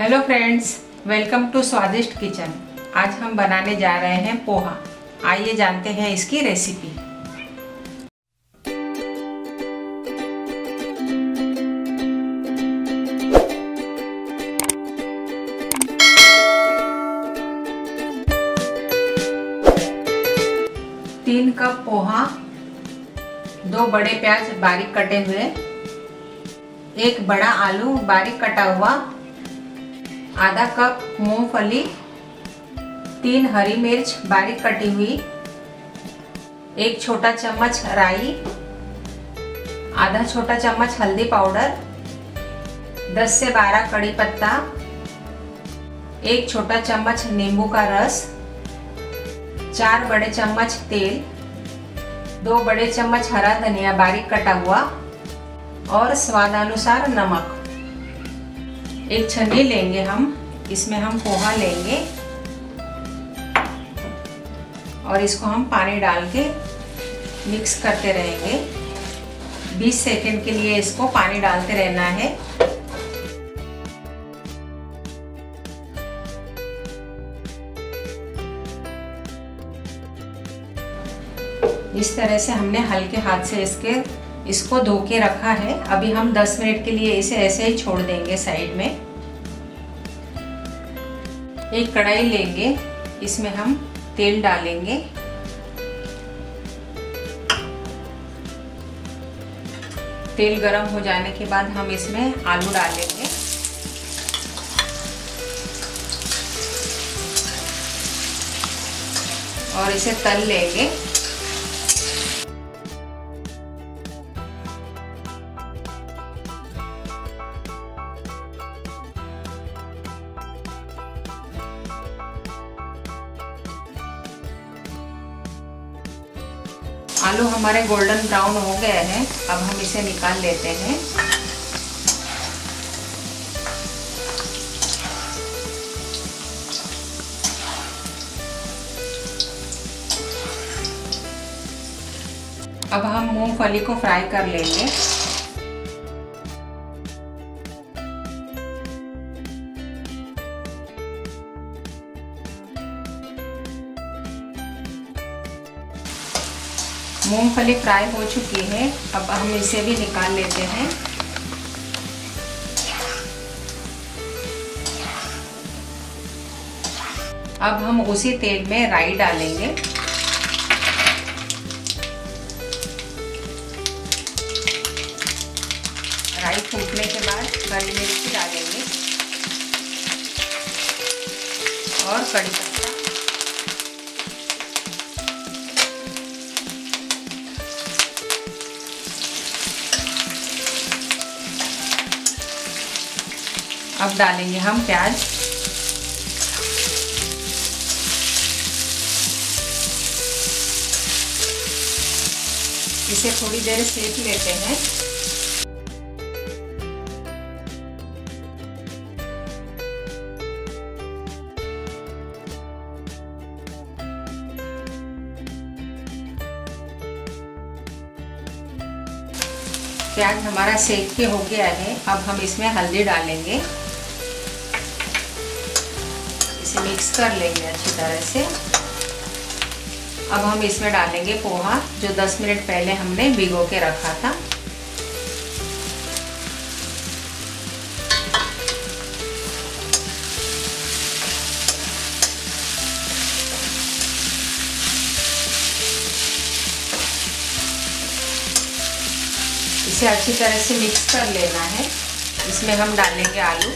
Hello friends, welcome to स्वादिष्ट kitchen. आज हम बनाने जा रहे हैं पोहा। आइए जानते हैं इसकी रेसिपी। तीन कप पोहा, 2 बड़े प्याज बारीक कटे हुए, 1 बड़ा आलू बारीक कटा हुआ, आधा कप मूंगफली, 3 हरी मिर्च बारीक कटी हुई, 1 छोटा चम्मच राई, आधा छोटा चम्मच हल्दी पाउडर, 10 से 12 कड़ी पत्ता, 1 छोटा चम्मच नींबू का रस, 4 बड़े चम्मच तेल, 2 बड़े चम्मच हरा धनिया बारीक कटा हुआ और स्वादानुसार नमक। एक छन्नी लेंगे हम, इसमें हम पोहा लेंगे और इसको हम पानी डाल के मिक्स करते रहेंगे। 20 सेकंड के लिए इसको पानी डालते रहना है। इस तरह से हमने हल्के हाथ से इसको धो के रखा है। अभी हम 10 मिनट के लिए इसे ऐसे ही छोड़ देंगे साइड में। एक कढ़ाई लेंगे, इसमें हम तेल डालेंगे। तेल गरम हो जाने के बाद हम इसमें आलू डालेंगे। और इसे तल लेंगे। आलू हमारे गोल्डन ब्राउन हो गए हैं। अब हम इसे निकाल लेते हैं। अब हम मूंगफली को फ्राई कर लेंगे। मूंगफली फ्राई हो चुकी है। अब हम इसे भी निकाल लेते हैं। अब हम उसी तेल में राई डालेंगे। राई फूटने के बाद हरी मिर्च डालेंगे और कड़ी पत्ता। अब डालेंगे हम प्याज। इसे थोड़ी देर सेक लेते हैं। प्याज हमारा सेक के हो गया है। अब हम इसमें हल्दी डालेंगे। इसे मिक्स कर लेंगे अच्छी तरह से। अब हम इसमें डालेंगे पोहा, जो 10 मिनट पहले हमने भिगो के रखा था। इसे अच्छी तरह से मिक्स कर लेना है। इसमें हम डालेंगे आलू,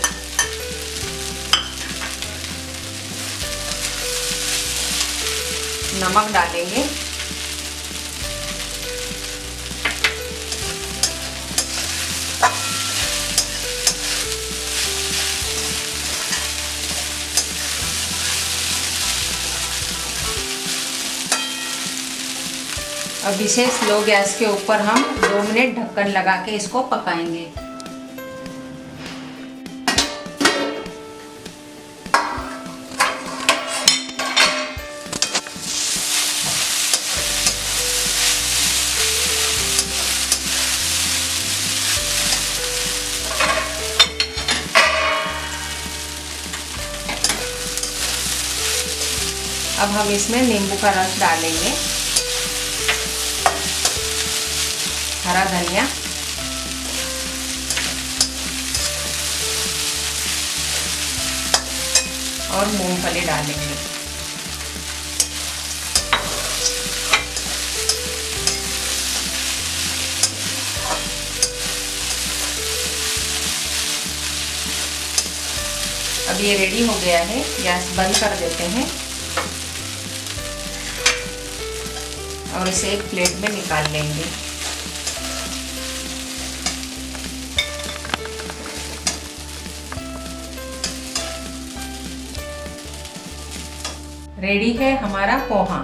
नमक डालेंगे, अब इसे स्लो गैस के ऊपर हम 2 मिनट ढक्कन लगा के इसको पकाएंगे। अब हम इसमें नींबू का रस डालेंगे, हरा धनिया और मूंगफली डालेंगे। अब ये रेडी हो गया है, गैस बंद कर देते हैं और इसे एक प्लेट में निकाल लेंगे। रेडी है हमारा पोहा।